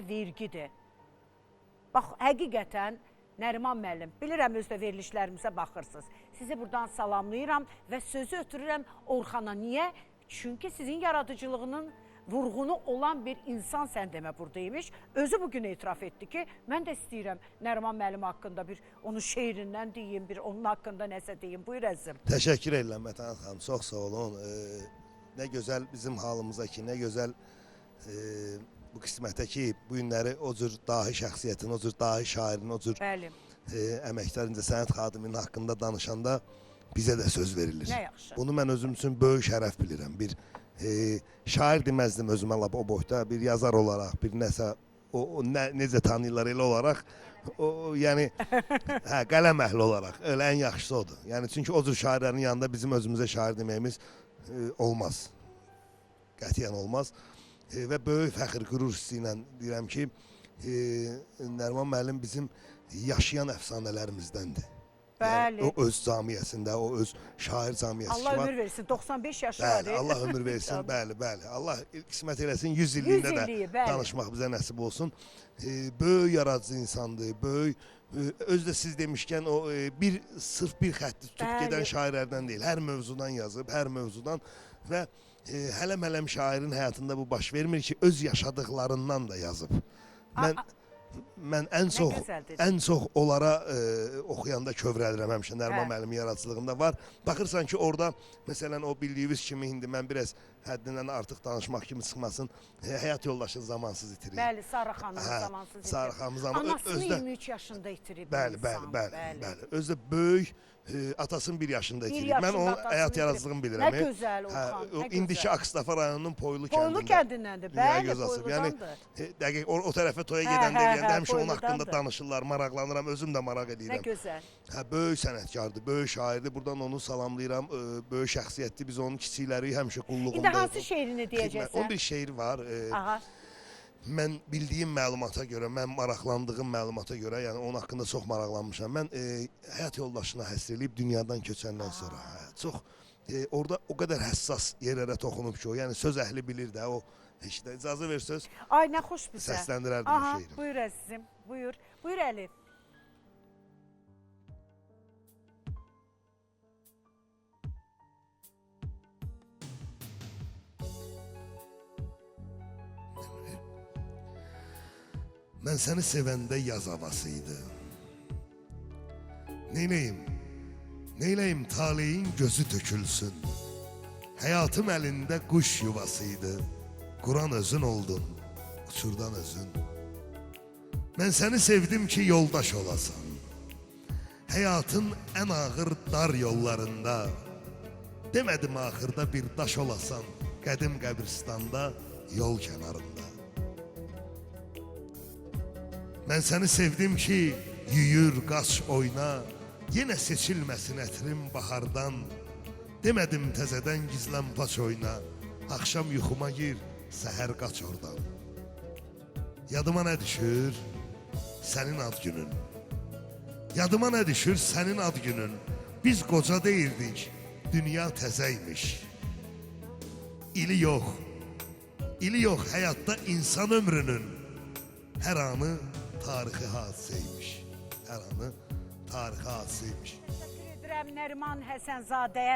vergidir. Bax, həqiqətən Nəriman müəllim, bilirəm özdə verilişlərimizə baxırsınız. Sizi buradan salamlayıram və sözü ötürürəm Orxana. Niyə? Çünki sizin yaradıcılığının vurğunu olan bir insan sən demə buradaymış. Özü bugün etiraf etdi ki, mən də istəyirəm Nəriman müəllim haqqında bir onun şeirindən deyim, bir onun haqqında nəsə deyim. Buyur əzizim. Təşəkkür edirəm Mətan xanım, çox sağ olun. Nə gözəl bizim halımıza ki, nə gözəl bu qismətə ki, bu günləri o cür dahi şəxsiyyətin, o cür dahi şairin, o cür əməkdar incəsənət xadiminin haqqında danışanda bizə də söz verilir. Nə yaxşı. Bunu mən özüm üçün böyük şərəf bilirəm. Bir şair deməzdim özümə lap o boyda, bir yazar olaraq, bir nəsə, necə tanıyırlar elə olaraq, yəni qələm əhli olaraq, elə ən yaxşısı odur. Yəni çünki o cür şairlərin yanında bizim özümüzə şair deməyimiz olmaz, qətiyyən olmaz. Və böyük fəxr, qürur hissi ilə deyirəm ki, Nəriman müəllim bizim yaşayan əfsanələrimіздəndir. Bəli. Yəni, o öz camiyyəsində, o öz şair camiyyəsi Allah ömür versin, 95 yaşı var. Bəli, Allah ömür versin, bəli, bəli. Allah qismət eləsin, 100 illiyində də danışmaq bizə nəsib olsun. Böyük yaradıcı insandır, böyük, özdə siz demişkən o sırf bir xətti tutub gedən şairlərdən deyil. Hər mövzudan yazıb, hər mövzudan və hələm-hələm şairin həyatında bu baş vermir ki, öz yaşadıqlarından da yazıb. Mən ən çox onlara oxuyanda kövrəlirəm həmişə, Nəriman müəllimin yaradıcılığında var. Baxırsan ki, orada, məsələn, o bildiyiniz kimi, indi mən biraz həddindən artıq danışmaq kimi çıxmasın, həyat yoldaşını zamansız itirir. Bəli, Sarı xanımı zamansız itirir. Sarı xanımı zamansız itirir. Anasını 23 yaşında itirib. Bəli. Özdə böyük, atasını 1 yaşında itirir. Mən onun həyat yaradıcılığını bilirəm. Nə gözəl Orxan, nə gözəl. İndiki Akstafa rayonunun Poylu kəndindəndir. Bəli, Poyludandır. Yəni, o tərəfə toya gedəndə eləyəndə həmişə onun haqqında danışırlar, maraqlanıram, özüm də maraq edirəm. Nə gözəl. Böyük sənətkardır, böyük şairdir. Buradan onu salamlayıram. Böyük şəxsiyyətdir. Biz onun kiçikləri həmişə qulluğunda. İndi hansı şeirini deyəcəksən? Onun bir şeiri var. Mən bildiyim məlumata görə, mən maraqlandığım məlumata görə, yəni onun haqqında çox maraqlanmışam. Mən həyat yoldaşına həsr eləyib dünyadan köçəndən sonra. Çox, orada o qədər həssas yerlərə toxunub ki o, yəni söz əhli bilir də o. İşte icazə ver söz. Ay, nə xoş bizə. Səsləndirərdim bu şeiri. Buyur əzizim, buyur. Buyur Əli. Mən səni sevəndə yaz havasıydı. Neyləyim taleyin gözü tökülsün. Həyatım əlində quş yuvasıydı. Quran özün oldun, uçurdan özün. Mən səni sevdim ki yoldaş olasan. Həyatın ən ağır dar yollarında. Demədim axırda bir daş olasan. Qədim qəbristanda, yol kənarında. Mən səni sevdim ki, yüyür, qaç, oyna, yenə seçilməsin ətrim bahardan. Demədim təzədən gizlən paç oyna, axşam yuxuma gir, səhər qaç oradan. Yadıma nə düşür? Sənin ad günün. Yadıma nə düşür? Sənin ad günün. Biz qoca deyirdik, dünya təzəymiş. İli yox həyatda insan ömrünün. Hər anı tarixi hadisəymiş. Hər anı tarixi hadisəymiş. Təşəkkür edirəm Nəriman Həsənzadəyə.